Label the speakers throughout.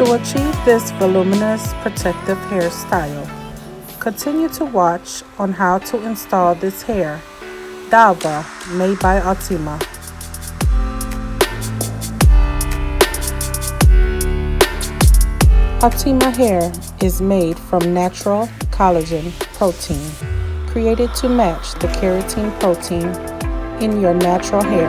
Speaker 1: To achieve this voluminous protective hairstyle, continue to watch on how to install this hair. Dalva, made by Ultima. Ultima hair is made from natural collagen protein, created to match the keratin protein in your natural hair.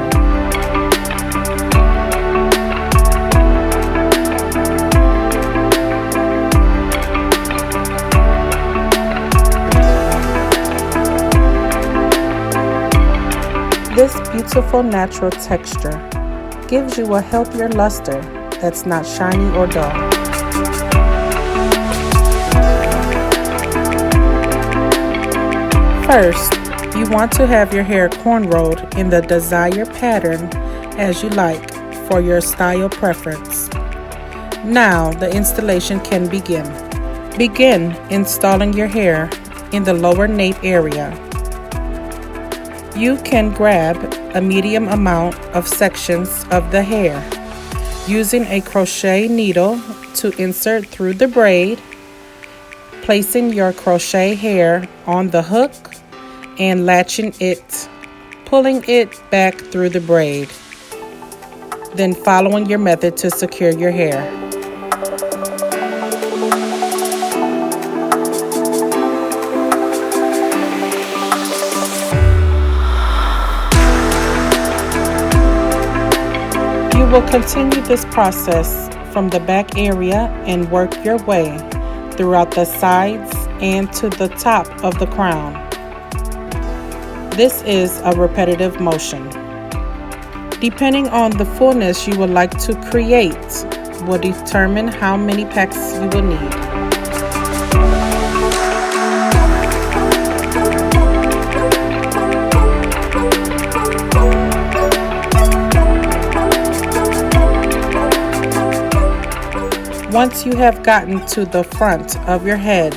Speaker 1: This beautiful natural texture gives you a healthier luster that's not shiny or dull. First, you want to have your hair cornrowed in the desired pattern as you like for your style preference. Now the installation can begin. Begin installing your hair in the lower nape area. You can grab a medium amount of sections of the hair using a crochet needle to insert through the braid, placing your crochet hair on the hook and latching it, pulling it back through the braid, then following your method to secure your hair. You will continue this process from the back area and work your way throughout the sides and to the top of the crown. This is a repetitive motion. Depending on the fullness you would like to create will determine how many packs you will need. Once you have gotten to the front of your head,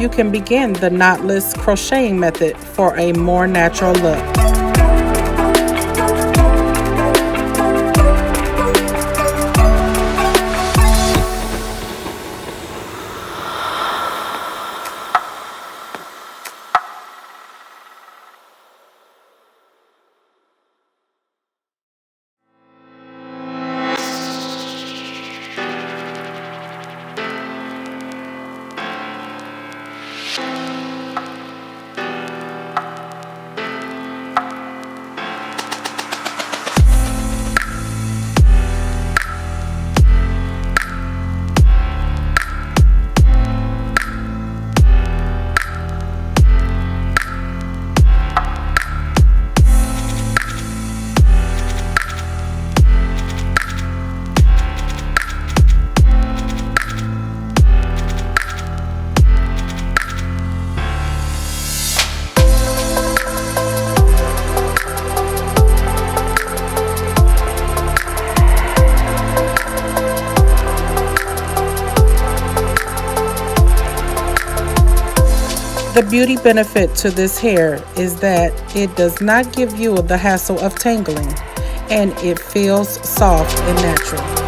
Speaker 1: you can begin the knotless crocheting method for a more natural look. The beauty benefit to this hair is that it does not give you the hassle of tangling, and it feels soft and natural.